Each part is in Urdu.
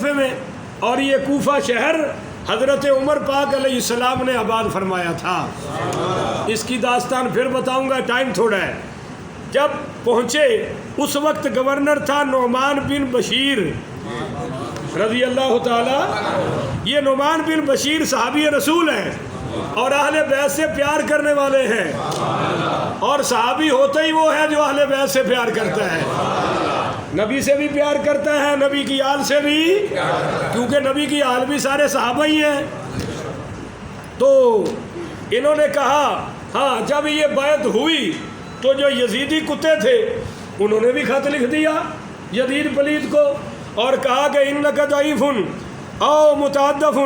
تحفے میں، اور یہ کوفہ شہر حضرت عمر پاک علیہ السلام نے آباد فرمایا تھا۔ اس کی داستان پھر بتاؤں گا، ٹائم تھوڑا ہے۔ جب پہنچے اس وقت گورنر تھا نعمان بن بشیر رضی اللہ تعالی۔ یہ نعمان بن بشیر صحابی رسول ہیں اور اہل بیت سے پیار کرنے والے ہیں، اور صحابی ہوتا ہی وہ ہے جو اہل بیت سے پیار کرتا ہے، نبی سے بھی پیار کرتا ہے، نبی کی آل سے بھی، کیونکہ نبی کی آل بھی سارے صحابہ ہی ہیں۔ تو انہوں نے کہا ہاں، جب یہ بیعت ہوئی تو جو یزیدی کتے تھے انہوں نے بھی خط لکھ دیا یزید پلید کو، اور کہا کہ انک ضعیف او متعدف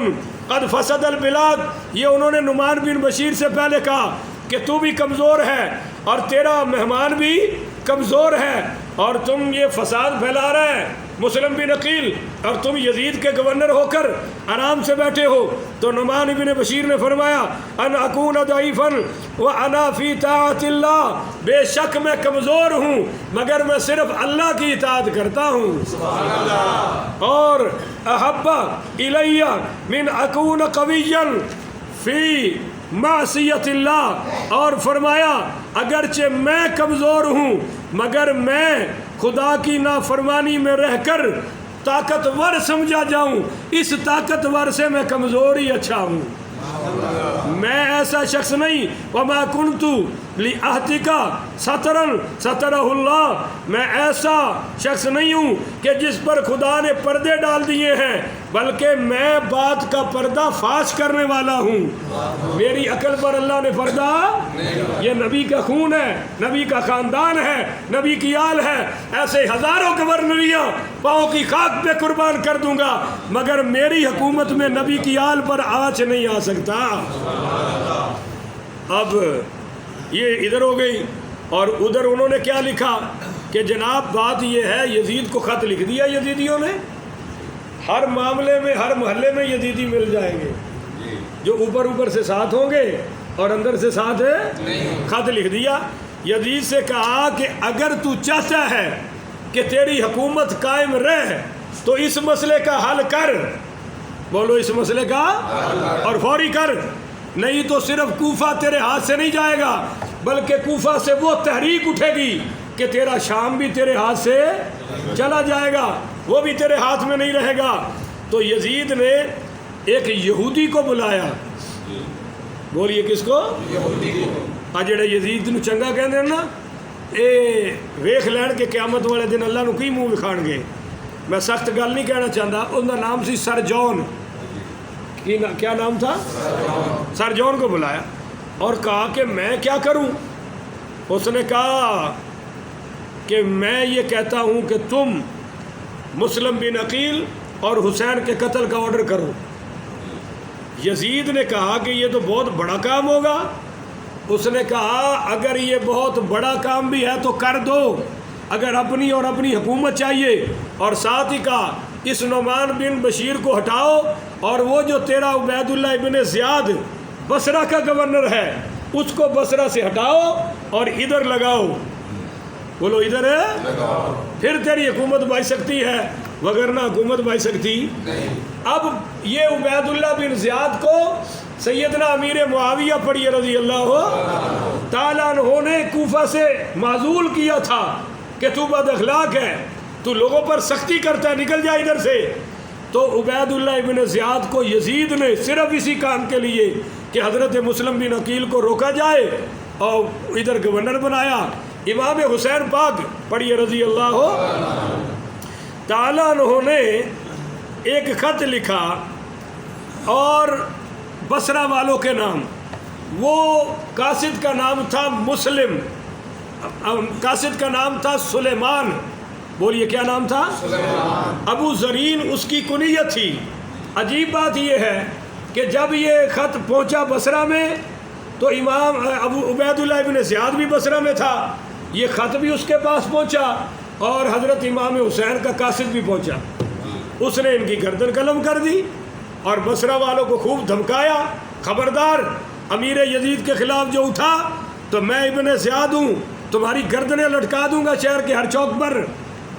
قد فسد البلاد۔ یہ انہوں نے نعمان بن بشیر سے پہلے کہا کہ تو بھی کمزور ہے اور تیرا مہمان بھی کمزور ہے، اور تم یہ فساد پھیلا رہے ہیں مسلم بن عقیل، اور تم یزید کے گورنر ہو کر آرام سے بیٹھے ہو۔ تو نعمان بن بشیر نے فرمایا ان اکون ضعیفا وانا فی طاعت اللہ، بے شک میں کمزور ہوں مگر میں صرف اللہ کی اطاعت کرتا ہوں، اور احب الی من اکون قویا فی معصیت اللہ، اور فرمایا اگرچہ میں کمزور ہوں مگر میں خدا کی نافرمانی میں رہ کر طاقتور سمجھا جاؤں، اس طاقتور سے میں کمزور ہی اچھا ہوں، میں ایسا شخص نہیں۔ وما کنت لأہتک سترا سترہ اللہ، میں ایسا شخص نہیں ہوں کہ جس پر خدا نے پردے ڈال دیے ہیں، بلکہ میں بات کا پردہ فاش کرنے والا ہوں، میری عقل پر اللہ نے پردہ، یہ نبی کا خون ہے، نبی کا خاندان ہے، نبی کی آل ہے، ایسے ہزاروں گورنریاں پاؤں کی خاک پہ قربان کر دوں گا مگر میری حکومت میں نبی کی آل پر آنچ نہیں آ سکتا۔ اب یہ ادھر ہو گئی، اور ادھر انہوں نے کیا لکھا کہ جناب بات یہ ہے، یزید کو خط لکھ دیا یزیدیوں نے، ہر معاملے میں ہر محلے میں یزیدی مل جائیں گے جو اوپر سے ساتھ ہوں گے اور اندر سے ساتھ ہے۔ خط لکھ دیا، یزید سے کہا کہ اگر تو چاہتا ہے کہ تیری حکومت قائم رہے تو اس مسئلے کا حل کر، بولو اس مسئلے کا، اور فوری کر، نہیں تو صرف کوفہ تیرے ہاتھ سے نہیں جائے گا بلکہ کوفہ سے وہ تحریک اٹھے گی کہ تیرا شام بھی تیرے ہاتھ سے چلا جائے گا، وہ بھی تیرے ہاتھ میں نہیں رہے گا۔ تو یزید نے ایک یہودی کو بلایا، بولیے کس کو؟ جڑے یزید نو چنگا کہندے نا، اے ویکھ لین کہ قیامت والے دن اللہ نو کی منہ وکھان گے۔ میں سخت گل نہیں کہنا چاہتا، ان کا نام سی سر جون، کیا نام تھا؟ سر جون کو بلایا اور کہا کہ میں کیا کروں؟ اس نے کہا کہ میں یہ کہتا ہوں کہ تم مسلم بن عقیل اور حسین کے قتل کا آرڈر کرو۔ یزید نے کہا کہ یہ تو بہت بڑا کام ہوگا۔ اس نے کہا اگر یہ بہت بڑا کام بھی ہے تو کر دو، اگر اپنی اور اپنی حکومت چاہیے، اور ساتھ ہی کہا اس نعمان بن بشیر کو ہٹاؤ، اور وہ جو تیرا عبید اللہ ابن زیاد بصرہ کا گورنر ہے اس کو بصرہ سے ہٹاؤ اور ادھر لگاؤ، بولو ادھر ہے، پھر تیری حکومت بچ سکتی ہے، وگرنہ حکومت بچ سکتی نہیں۔ اب یہ عبید اللہ بن زیاد کو سیدنا امیر معاویہ پڑھی رضی اللہ تعالیٰ عنہ نے کوفہ سے معزول کیا تھا کہ تو بد اخلاق ہے، تو لوگوں پر سختی کرتا ہے، نکل جائے ادھر سے۔ تو عبید اللہ ابن زیاد کو یزید نے صرف اسی کام کے لیے کہ حضرت مسلم بن عقیل کو روکا جائے اور ادھر گورنر بنایا۔ امام حسین پاک پڑھیے رضی اللہ تعالیٰ عنہ نے ایک خط لکھا اور بصرہ والوں کے نام، وہ قاصد کا نام تھا مسلم، قاصد کا نام تھا سلیمان، بولیے کیا نام تھا؟ سلیمان۔ ابو زرین اس کی کنیت تھی۔ عجیب بات یہ ہے کہ جب یہ خط پہنچا بصرہ میں تو امام ابو عبید اللہ ابن زیاد بھی بصرہ میں تھا، یہ خط بھی اس کے پاس پہنچا اور حضرت امام حسین کا قاصد بھی پہنچا، اس نے ان کی گردن قلم کر دی اور بصرہ والوں کو خوب دھمکایا، خبردار امیر یزید کے خلاف جو اٹھا تو میں ابن زیاد ہوں، تمہاری گردنیں لٹکا دوں گا شہر کے ہر چوک پر۔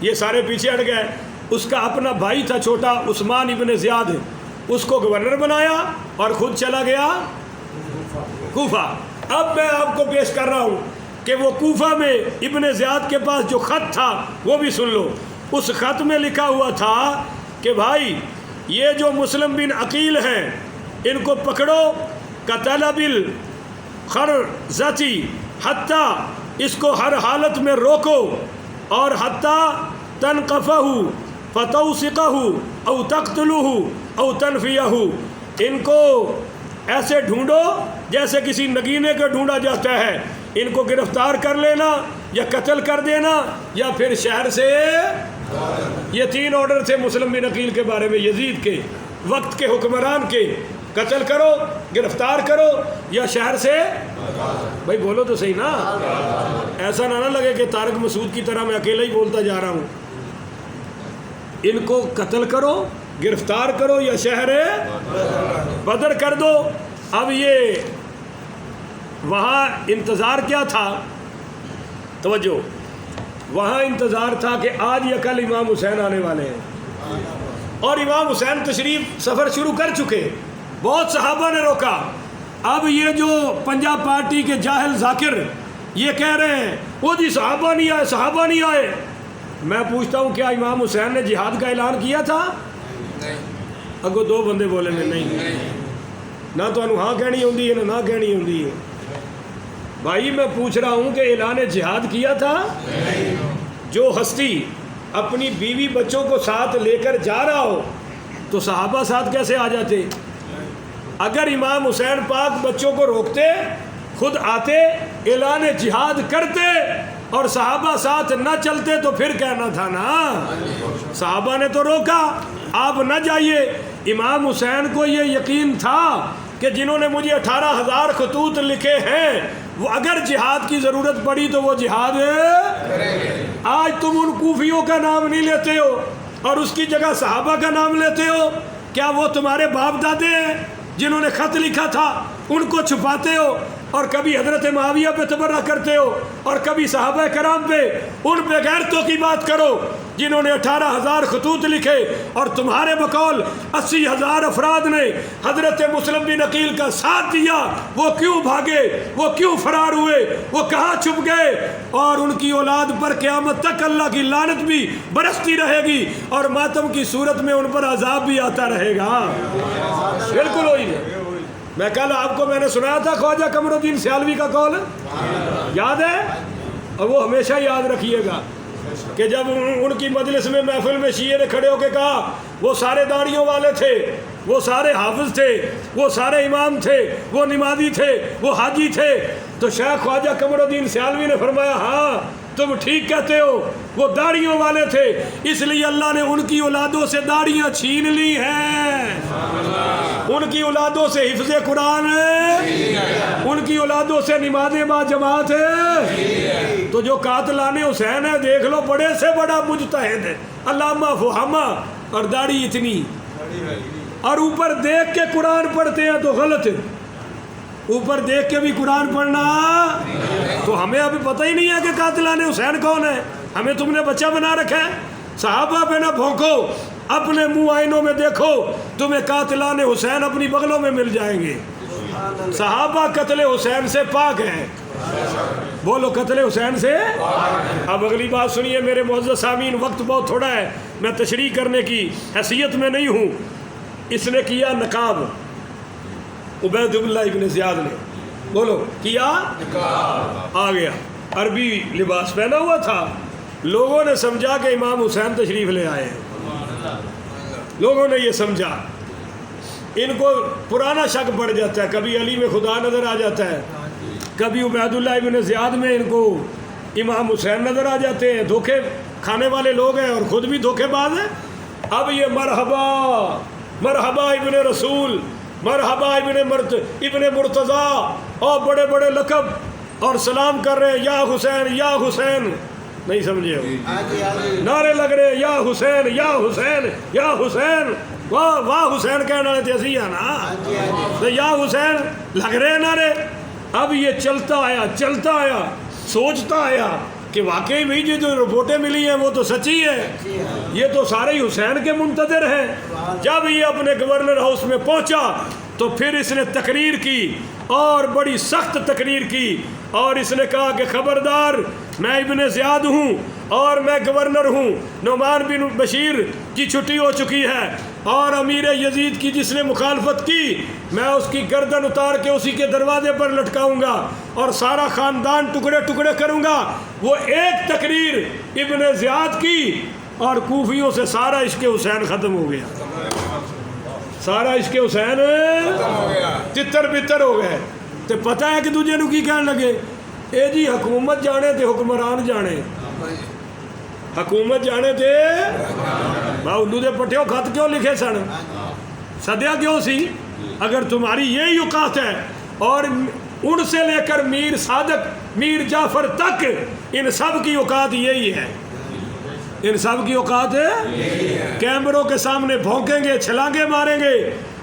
یہ سارے پیچھے ہٹ گئے، اس کا اپنا بھائی تھا چھوٹا عثمان ابن زیاد، اس کو گورنر بنایا اور خود چلا گیا کوفہ۔ اب میں آپ کو پیش کر رہا ہوں کہ وہ کوفہ میں ابن زیاد کے پاس جو خط تھا وہ بھی سن لو۔ اس خط میں لکھا ہوا تھا کہ بھائی یہ جو مسلم بن عقیل ہیں ان کو پکڑو، کطلب الخرزتی، حتیٰ اس کو ہر حالت میں روکو، اور حتیٰ تنقفہ فتوثقہ او تقتلہ او تنفیہ، ان کو ایسے ڈھونڈو جیسے کسی نگینے کو ڈھونڈا جاتا ہے، ان کو گرفتار کر لینا یا قتل کر دینا یا پھر شہر سے۔ یہ 3 آرڈر تھے مسلم بن عقیل کے بارے میں، یزید کے وقت کے حکمران کے، قتل کرو، گرفتار کرو یا شہر سے۔ بھائی بولو تو صحیح نا، ایسا نہ لگے کہ طارق مسعود کی طرح میں اکیلا ہی بولتا جا رہا ہوں۔ ان کو قتل کرو، گرفتار کرو یا شہر بدر کر دو۔ اب یہ وہاں انتظار کیا تھا؟ توجہ، وہاں انتظار تھا کہ آج یا کل امام حسین آنے والے ہیں، اور امام حسین تشریف سفر شروع کر چکے، بہت صحابہ نے روکا۔ اب یہ جو پنجاب پارٹی کے جاہل ذاکر یہ کہہ رہے ہیں وہ جی صحابہ نہیں آئے، صحابہ نہیں آئے۔ میں پوچھتا ہوں کیا امام حسین نے جہاد کا اعلان کیا تھا؟ اگو 2 بندے بولے میں نہیں، نہ تو ہاں کہنی ہوندی ہے نہ کہنی ہوندی ہے۔ بھائی میں پوچھ رہا ہوں کہ اعلان جہاد کیا تھا؟ جو ہستی اپنی بیوی بچوں کو ساتھ لے کر جا رہا ہو تو صحابہ ساتھ کیسے آ جاتے؟ اگر امام حسین پاک بچوں کو روکتے، خود آتے، اعلان جہاد کرتے اور صحابہ ساتھ نہ چلتے تو پھر کہنا تھا نا صحابہ نے تو روکا، آپ نہ جائیے۔ امام حسین کو یہ یقین تھا کہ جنہوں نے مجھے 18,000 خطوط لکھے ہیں وہ اگر جہاد کی ضرورت پڑی تو وہ جہاد آج تم ان کوفیوں کا نام نہیں لیتے ہو اور اس کی جگہ صحابہ کا نام لیتے ہو۔ کیا وہ تمہارے باپ دادے ہیں جنہوں نے خط لکھا تھا؟ ان کو چھپاتے ہو اور کبھی حضرت معاویہ پہ تبرہ کرتے ہو اور کبھی صحابہ کرام پہ۔ ان بے غیرتوں کی بات کرو جنہوں نے 18,000 خطوط لکھے اور تمہارے بقول 80,000 افراد نے حضرت مسلم بن عقیل کا ساتھ دیا۔ وہ کیوں بھاگے؟ وہ کیوں فرار ہوئے؟ وہ کہاں چھپ گئے؟ اور ان کی اولاد پر قیامت تک اللہ کی لعنت بھی برستی رہے گی اور ماتم کی صورت میں ان پر عذاب بھی آتا رہے گا۔ بالکل وہی ہے۔ میں کل آپ کو میں نے سنایا تھا خواجہ قمر الدین سیالوی کا قول، یاد ہے؟ اور وہ ہمیشہ یاد رکھیے گا کہ جب ان کی مجلس میں محفل میں شیعہ نے کھڑے ہو کے کہا وہ سارے داڑھیوں والے تھے، وہ سارے حافظ تھے، وہ سارے امام تھے، وہ نمازی تھے، وہ حاجی تھے، تو شیخ خواجہ قمر الدین سیالوی نے فرمایا ہاں تم ٹھیک کہتے ہو، وہ داڑھیوں والے تھے، اس لیے اللہ نے ان کی اولادوں سے داڑھیاں چھین لی ہیں، ان کی اولادوں سے حفظ قرآن ہے، ان کی اولادوں سے نماز با جماعت ہے۔ تو جو قاتلان حسین ہے دیکھ لو، بڑے سے بڑا مجتہد ہے، علامہ فہامہ، اور داڑھی اتنی، اور اوپر دیکھ کے قرآن پڑھتے ہیں تو غلط ہے۔ اوپر دیکھ کے بھی قرآن پڑھنا تو ہمیں ابھی پتہ ہی نہیں ہے کہ قاتلان حسین کون ہے، ہمیں تم نے بچہ بنا رکھا ہے۔ صحابہ پہ نہ بھونکو، اپنے منہ آئینوں میں دیکھو، تمہیں قاتلان حسین اپنی بغلوں میں مل جائیں گے۔ صحابہ قتل حسین سے پاک ہیں، بولو قتل حسین سے۔ اب اگلی بات سنیے میرے معزز سامعین، وقت بہت تھوڑا ہے، میں تشریح کرنے کی حیثیت میں نہیں ہوں۔ اس نے کیا نقاب، عبید اللہ ابن زیاد نے، بولو کیا آ گیا، عربی لباس پہنا ہوا تھا، لوگوں نے سمجھا کہ امام حسین تشریف لے آئے ہیں، لوگوں نے یہ سمجھا۔ ان کو پرانا شک پڑ جاتا ہے، کبھی علی میں خدا نظر آ جاتا ہے، کبھی عبید اللہ ابن زیاد میں ان کو امام حسین نظر آ جاتے ہیں۔ دھوکے کھانے والے لوگ ہیں اور خود بھی دھوکے باز ہیں۔ اب یہ مرحبا مرحبا ابن رسول، مرحبا ابن مرتضیٰ، اور بڑے بڑے لقب اور سلام کر رہے ہیں، یا حسین یا حسین، نہیں سمجھے ہو؟ نعرے لگ رہے ہیں، یا حسین یا حسین یا حسین، واہ واہ حسین کہنے والے تھے اسی ہے نا، تو یا حسین لگ رہے ہیں نعرے۔ اب یہ چلتا آیا، سوچتا آیا کہ واقعی بھائی جو رپورٹیں ملی ہیں وہ تو سچی ہے، یہ تو سارے ہی حسین کے منتظر ہیں۔ جب یہ اپنے گورنر ہاؤس میں پہنچا تو پھر اس نے تقریر کی اور بڑی سخت تقریر کی، اور اس نے کہا کہ خبردار، میں ابن زیاد ہوں اور میں گورنر ہوں، نعمان بن بشیر کی چھٹی ہو چکی ہے، اور امیر یزید کی جس نے مخالفت کی میں اس کی گردن اتار کے اسی کے دروازے پر لٹکاؤں گا اور سارا خاندان ٹکڑے ٹکڑے کروں گا۔ وہ ایک تقریر ابن زیاد کی اور کوفیوں سے سارا عشق حسین ختم ہو گیا، سارا عشق حسین تتر بتر ہو گئے۔ تو پتہ ہے کہ دوجے نو کی کہنے لگے، اے جی حکومت جانے تے حکمران جانے، حکومت جانے تے باولو دے پٹھیوں خط کیوں لکھے سن، سدیا کیوں سی؟ اگر تمہاری یہی اوقات ہے، اور ان سے لے کر میر صادق میر جعفر تک ان سب کی اوقات یہی ہے، ان سب کی اوقات ہے کیمروں کے سامنے بھونکیں گے، چھلانگے ماریں گے،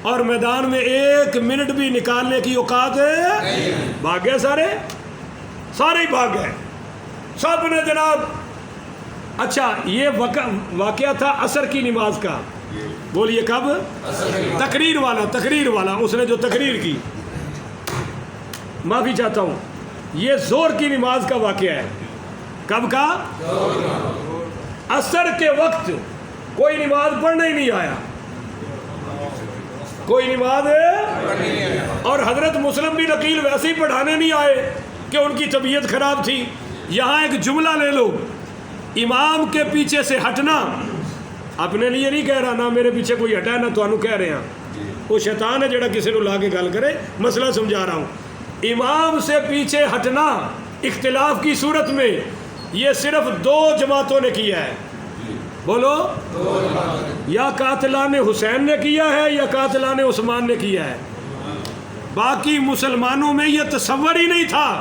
اور میدان میں ایک منٹ بھی نکالنے کی اوقات ہے۔ بھاگ گئے سارے ہی بھاگ گئے سب نے جناب۔ اچھا یہ واقعہ تھا عصر کی نماز کا، بولیے کب؟ تقریر والا اس نے جو تقریر کی، معافی چاہتا ہوں، یہ زور کی نماز کا واقعہ ہے۔ کب کا؟ عصر کے وقت کوئی نماز پڑھنے ہی نہیں آیا، کوئی نماز اور حضرت مسلم بن عقیل ویسے ہی پڑھانے نہیں آئے کہ ان کی طبیعت خراب تھی۔ یہاں ایک جملہ لے لو، امام کے پیچھے سے ہٹنا، اپنے لیے نہیں کہہ رہا، نہ میرے پیچھے کوئی ہٹا ہے نہ تو کہہ رہے ہیں، وہ شیطان ہے جڑا کسی کو لا کے گل کرے، مسئلہ سمجھا رہا ہوں۔ امام سے پیچھے ہٹنا اختلاف کی صورت میں یہ صرف 2 جماعتوں نے کیا ہے، بولو، یا قاتلان حسین نے کیا ہے یا قاتلان عثمان نے کیا ہے۔ باقی مسلمانوں میں یہ تصور ہی نہیں تھا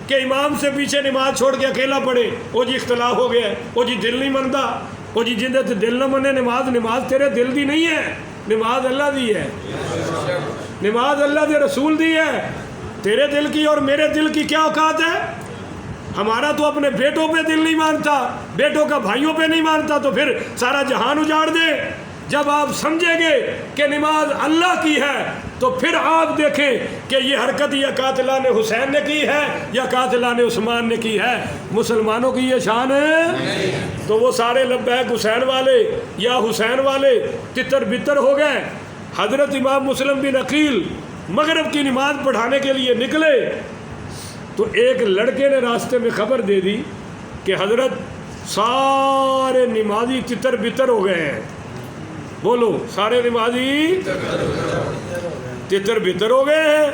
کہ امام سے پیچھے نماز چھوڑ کے اکیلا پڑھے، وہ جی اختلاف ہو گیا، وہ جی دل نہیں منتا، وہ جی جندے تے دل نہ منے نماز تیرے دل دی نہیں ہے، نماز اللہ دی ہے، نماز اللہ دے رسول دی ہے، تیرے دل کی اور میرے دل کی کیا اوقات ہے؟ ہمارا تو اپنے بیٹوں پہ دل نہیں مانتا، بیٹوں کا بھائیوں پہ نہیں مانتا، تو پھر سارا جہان اجاڑ دے۔ جب آپ سمجھیں گے کہ نماز اللہ کی ہے تو پھر آپ دیکھیں کہ یہ حرکت یا قاتلان حسین نے کی ہے یا قاتلان عثمان نے کی ہے، مسلمانوں کی یہ شان ہے۔ تو وہ سارے لبیک حسین والے یا حسین والے تتر بتر ہو گئے۔ حضرت امام مسلم بن عقیل مغرب کی نماز پڑھانے کے لیے نکلے تو ایک لڑکے نے راستے میں خبر دے دی کہ حضرت سارے نمازی تتر بتر ہو گئے ہیں، بولو سارے نمازی تتر بتر ہو گئے ہیں۔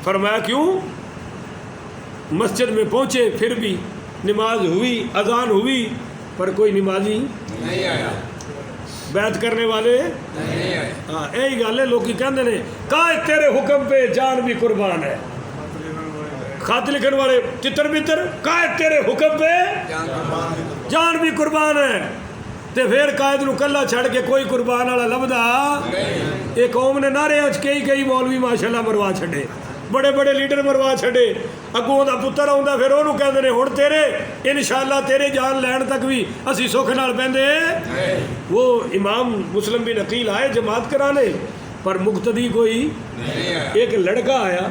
فرمایا کیوں؟ مسجد میں پہنچے پھر بھی نماز ہوئی، اذان ہوئی، پر کوئی نمازی نہیں آیا، بیعت کرنے والے نہیں آئے۔ ہاں یہی گل ہے، لوگ کہندے نے کہا تیرے حکم پہ جان بھی قربان ہے، خط لکھن والے تتر بتر، کہا تیرے حکم پہ جان بھی قربان ہے، تے پھر قائد نو کلا چھڑ کے کوئی قربان والا لبدا۔ ایک قوم نے نعرے اچ کئی مولوی ماشاءاللہ مروا چھڑے، بڑے بڑے لیڈر مروا چھڑے، اگوں دا پتر آوندا پھر اونوں کہندے نے ہن تیرے انشاءاللہ تیرے جان لین تک بھی اسی سکھ نال پیندے۔ وہ امام مسلم بن عقیل آئے جماعت کرانے، پر مقتدی کوئی ایک لڑکا آیا،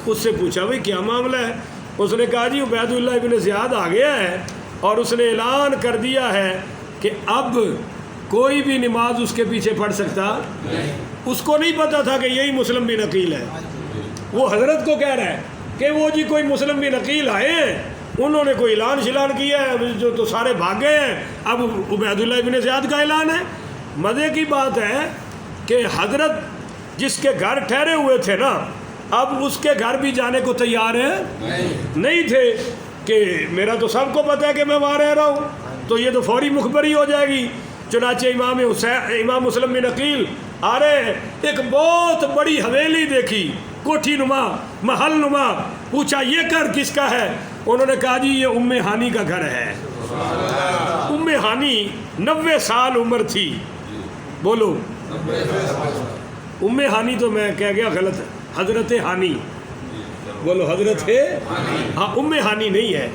اس سے پوچھا بھئی کیا معاملہ ہے؟ اس نے کہا جی عبید اللہ ابن زیاد آ گیا ہے اور اس نے اعلان کر دیا ہے کہ اب کوئی بھی نماز اس کے پیچھے پڑھ سکتا نہیں۔ اس کو نہیں پتا تھا کہ یہی مسلم بن عقیل ہے، وہ حضرت کو کہہ رہا ہے کہ وہ جی کوئی مسلم بن عقیل آئے ہیں، انہوں نے کوئی اعلان شلان کیا ہے جو تو سارے بھاگ گئے ہیں، اب عبید اللہ ابن زیاد کا اعلان ہے۔ مزے کی بات ہے کہ حضرت جس کے گھر ٹھہرے ہوئے تھے نا، اب اس کے گھر بھی جانے کو تیار نہیں تھے کہ میرا تو سب کو پتہ ہے کہ میں وہاں رہ رہا ہوں، تو یہ تو فوری مخبری ہو جائے گی۔ چنانچہ امام مسلم بن عقیل آ رہے ہیں، ایک بہت بڑی حویلی دیکھی، کوٹھی نما، محل نما، پوچھا یہ گھر کس کا ہے؟ انہوں نے کہا جی یہ ام ہانی کا گھر ہے۔ ام ہانی 90 سال عمر تھی، بولو ام ہانی تو میں کہہ گیا غلط ہے، حضرت ہانی، بولو حضرت ہے، ہاں ام ہانی نہیں ہے۔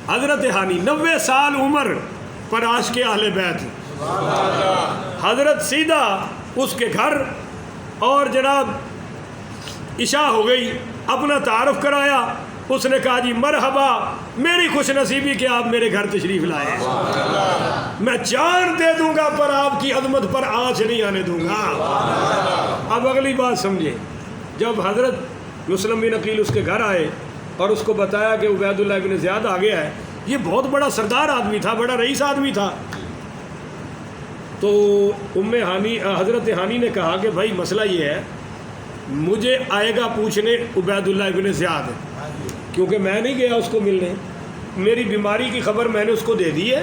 حضرت ہانی 90 سال عمر پر عاشق اہل بیت، حضرت سیدھا اس کے گھر، اور جناب عشاء ہو گئی، اپنا تعارف کرایا، اس نے کہا جی مرحبا، میری خوش نصیبی کہ آپ میرے گھر تشریف لائے، میں جان دے دوں گا پر آپ کی عظمت پر آنچ نہیں آنے دوں گا۔ اب اگلی بات سمجھے، جب حضرت مسلم بن عقیل اس کے گھر آئے اور اس کو بتایا کہ عبید اللہ بن زیاد آ گیا ہے، یہ بہت بڑا سردار آدمی تھا، بڑا رئیس آدمی تھا، تو حضرت ہانی نے کہا کہ بھائی مسئلہ یہ ہے، مجھے آئے گا پوچھنے عبید اللہ بن زیاد، کیونکہ میں نہیں گیا اس کو ملنے، میری بیماری کی خبر میں نے اس کو دے دی ہے،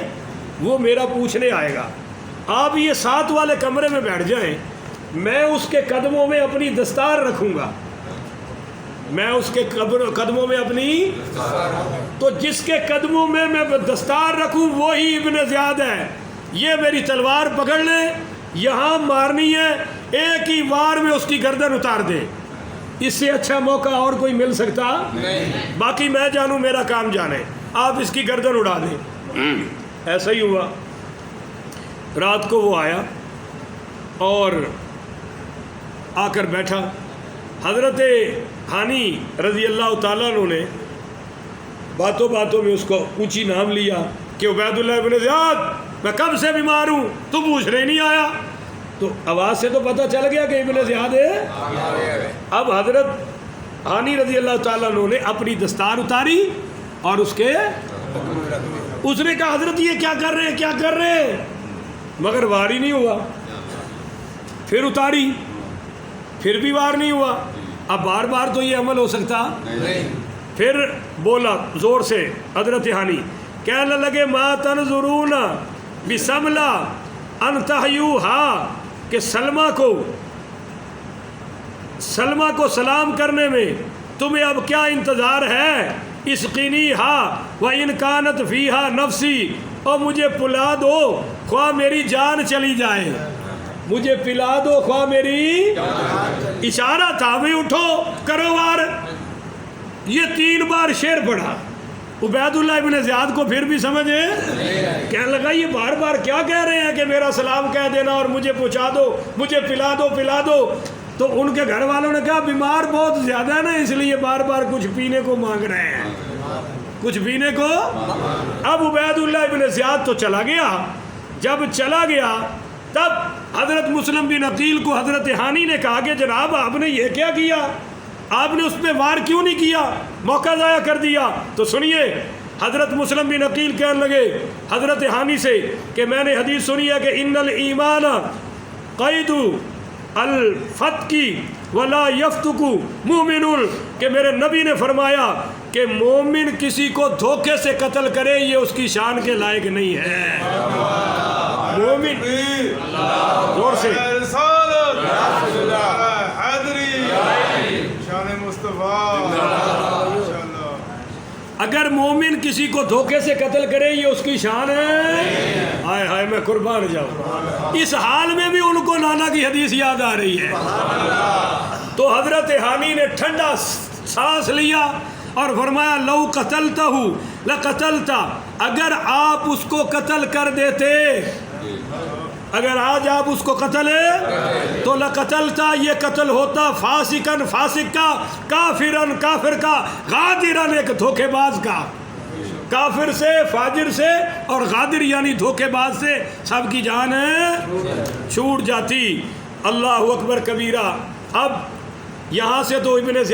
وہ میرا پوچھنے آئے گا، آپ یہ 7 والے کمرے میں بیٹھ جائیں، میں اس کے قدموں میں اپنی دستار رکھوں گا، میں اس کے قدموں میں اپنی، تو جس کے قدموں میں دستار رکھوں وہی ابن زیاد ہے، یہ میری تلوار پکڑ لیں، یہاں مارنی ہے، ایک ہی وار میں اس کی گردن اتار دیں، اس سے اچھا موقع اور کوئی مل سکتا نہیں، باقی میں جانوں میرا کام جانے، آپ اس کی گردن اڑا دیں۔ ایسا ہی ہوا، رات کو وہ آیا اور آ کر بیٹھا، حضرت ہانی رضی اللہ تعالیٰ عنہ نے باتوں باتوں میں اس کو اونچی نام لیا کہ عبید اللہ بن زیاد میں کب سے بیمار ہوں، تو پوچھنے نہیں آیا، تو آواز سے تو پتہ چل گیا کہ ابن زیاد ہے۔ اب حضرت ہانی رضی اللہ تعالیٰ عنہ نے اپنی دستار اتاری اور اس نے کہا حضرت یہ کیا کر رہے ہیں، کیا کر رہے ہیں، مگر وار ہی نہیں ہوا، پھر اتاری، پھر بھی وار نہیں ہوا، اب بار بار تو یہ عمل ہو سکتا نہیں، پھر بولا زور سے حضرت ہانی، کہنے لگے ما تنظرون بسملہ ان تحیوہا، کہ سلمہ کو سلام کرنے میں تمہیں اب کیا انتظار ہے، اسقینیہا وان کانت فیہا نفسی، اور مجھے پلا دو خواہ میری جان چلی جائے، مجھے پلا دو خواہ میری، اشارہ تھا بھی اٹھو کرو وار، یہ 3 بار شعر پڑھا، عبید اللہ ابن زیاد کو پھر بھی سمجھے، کہنے لگا یہ بار بار کیا کہہ رہے ہیں کہ میرا سلام کہہ دینا اور مجھے پہنچا دو، مجھے پلا دو، تو ان کے گھر والوں نے کہا بیمار بہت زیادہ ہے نا، اس لیے بار بار کچھ پینے کو مانگ رہے ہیں، کچھ پینے کو۔ اب عبید اللہ ابن زیاد تو چلا گیا، جب چلا گیا تب حضرت مسلم بن عقیل کو حضرت ہانی نے کہا کہ جناب آپ نے یہ کیا کیا، آپ نے اس پہ وار کیوں نہیں کیا، موقع ضائع کر دیا۔ تو سنیے، حضرت مسلم بن عقیل کہنے لگے حضرت ہانی سے کہ میں نے حدیث سنی ہے کہ ان الایمان قید الفتق ولا یفتق مومن، کہ میرے نبی نے فرمایا کہ مومن کسی کو دھوکے سے قتل کرے یہ اس کی شان کے لائق نہیں ہے، مومن زور سے اگر مومن کسی کو دھوکے سے قتل کرے یہ اس کی شان ہے، ہائے ہائے میں قربان جاؤں، اس حال میں بھی ان کو نانا کی حدیث یاد آ رہی ہے۔ تو حضرت ہانی نے ٹھنڈا سانس لیا اور فرمایا لو قتلتہ لقتلتا، اگر آپ اس کو قتل کر دیتے، اگر آج آپ اس کو قتل ہے تو لقتلتا، یہ قتل ہوتا فاسقن فاسق کا، کافرن کافر کا، غادرن ایک دھوکے باز کا، کافر سے، فاجر سے اور غادر یعنی دھوکے باز سے سب کی جان چھوٹ جاتی۔ اللہ اکبر کبیرہ۔ اب یہاں سے تو ابن زیاد